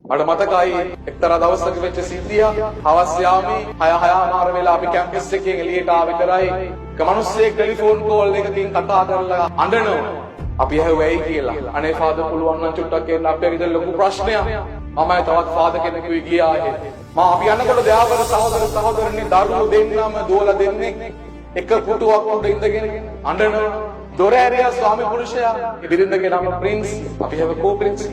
මට මතකයි එක්තරා දවසක වෙච්ච සිද්ධියක්. හවස් යාමේ 6:00 වෙලා අපි කැම්පස් එකෙන් එළියට ආව විතරයි. එක මිනිස්සෙක් ටෙලිෆෝන් කෝල් එකකින් කතා කරලා අඬනවා. අපි ඇහුවයි කියලා. අනේ ෆාදර් පුළුවන් නම් චුට්ටක් එන්න අපේ ගෙදර ලොකු ප්‍රශ්නයක්. මමයි තවත් ෆාදර් කෙනෙකුයි ගියා එහෙ. අපි යනකොට දයාවර සහෝදරනි දරුවෝ දෙන්නම දුවලා දෙන්නේ එක පුටුවක් උඩ ඉඳගෙන අඬනවා. දොර ඇරියා ස්වාමි පුරුෂයා. ඒ බිරිඳගේ නම ප්‍රින්ස්. අපි හැව කෝ ප්‍රින්ස්.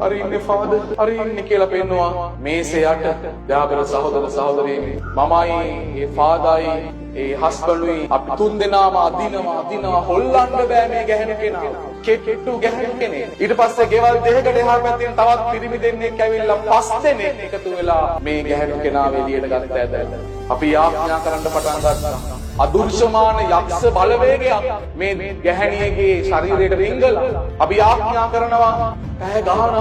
අර ඉන්නේ ෆාදර්. අර ඉන්නේ කියලා පෙන්නවා. මේසේ යට දයාවර සහෝදරියනි මමයි ඒ ෆාදර්යි ඒ හස්බන්ඩ්ුයි අපි තුන් දෙනාම අදිනවා හොල්ලන්න බෑ මේ ගැහෙන කෙනා. කෙට්ටු ගැහෙන කෙනෙක්. ඊට පස්සේ ගෙවල් දෙකකට එහා පැත්තෙන් තවත් පිරිමි දෙන්නෙක් ඇවිල්ලා පස් දෙනෙක් එකතු වෙලා මේ ගැහෙන කෙනාව එළියට ගත්ත ඇද. අපි යාඥා කරන්න පටන් ගත්තා. අදුර්ශමාන යක්ෂ බලවේගයක් මේ ගැහණියගේ ශරීරයට රිංගලා අපි යාඥා කරනවා ඇහැ ගහන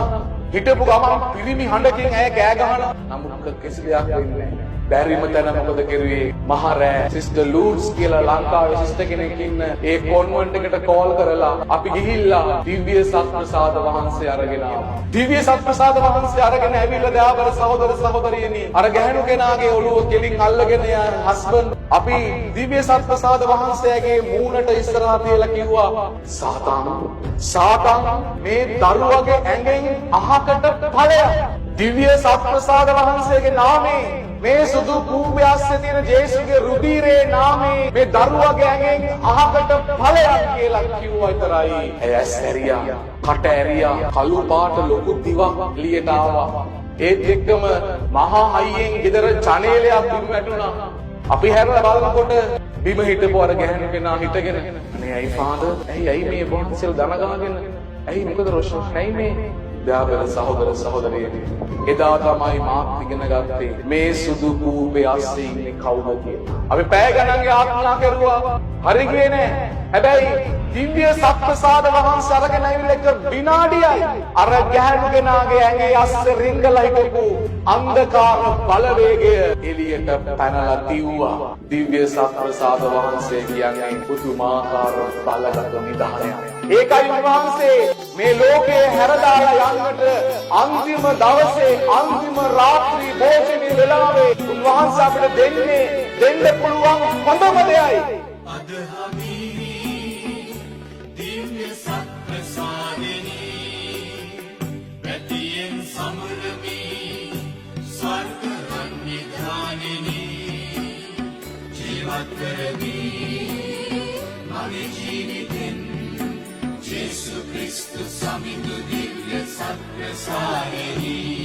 හිටපු ගමන් පිරිමි හඬකින් ඇය කෑ ගහන නමුත් කිසි දෙයක් වෙන්නේ නැහැ. බැරිම තැන මොකද කෙරුවේ මහරෑ සිස්ටර් ලූඩ්ස් කියලා ලංකාවේ සිස්ටර් කෙනෙක් ඉන්න ඒ කොන්වෙන්ට් එකට කෝල් කරලා අපි ගිහිල්ලා දිව්‍ය සත්ප්‍රසාද වහන්සේ අරගෙන ආවා. දිව්‍ය සත්ප්‍රසාද වහන්සේ අරගෙන ඇවිල්ලා දයාබර සහෝදරියනි අර ගැහණු කෙනාගේ ඔළුව කෙලින් අල්ලගෙන යන හස්බන්ඩ් අපි දිව්‍ය සත්ප්‍රසාද වහන්සේගේ මූණට ඉස්සරහා තියලා කිව්වා සාතන් මේ දරුවගේ ඇඟෙන් අහකට ඵලයක් දිව්‍ය සත්ප්‍රසාද වහන්සේගේ නාමයෙන් මේ සුදු කූඹයාස්සේ තියෙන ජේසුගේ රුධිරේ නාමයෙන් මේ දරුවගේ ඇඟෙන් අහකට ඵලයක් කියලා කිව්වා විතරයි. ඇස් ඇරියා, කට ඇරියා, කළු පාට ලොකු දිවක් එළියට ආවා. ඒත් එක්කම මහා හයියෙන් ගෙදර ජනේලයක් බිම වැටුණා. අපි හැරලා බලනකොට බිම හිටපු අර ගැහණු කෙනා හිටගෙන අනේ ඇයි ෆාදර් ඇයි මේ බොන්සල් දන ගහගෙන ඇයි මොකද රොෂන් නැයි මේ දයාබර සහෝදරියනි එදා තමයි මාත් ඉගෙන ගත්තේ මේ සුදු කූපේ අස්සේ ඉන්නේ කවුද කියලා. අපි පැය ගණන් යාඥා කරුවා හරි ගියේ නෑ. හැබැයි දිව්‍ය සත්ප්‍රසාද වහන්සේ අරගෙන ආවිල්ලා එක විනාඩියයි අර ගැහණු කෙනාගේ ඇඟේ අස්සේ රිංගලා හිටපු අන්ධකාර බලවේගය එළියට පැනලා තිව්වා. දිව්‍ය සත්ප්‍රසාද වහන්සේ කියන්නේ පුදුමාකාර බලගත් නිධානයක්. ඒකයි උන්වහන්සේ මේ ලෝකේ හැරදාලා යන්නට අන්තිම දවසේ අන්තිම රාත්‍රී භෝජනයේ වෙලාවේ උන්වහන්සේ අපිට දෙන්න පුළුවන් හොඳම දෙයයි. අද අපි දිව්‍ය සත්ප්‍රසාදිනී පැතියෙන් සමරමි ස්වර්ග නිධානිනී ජීවත් කරමි මගේ ජීවිතෙන් Jesu Christus, Amigo Divya Satvasarani.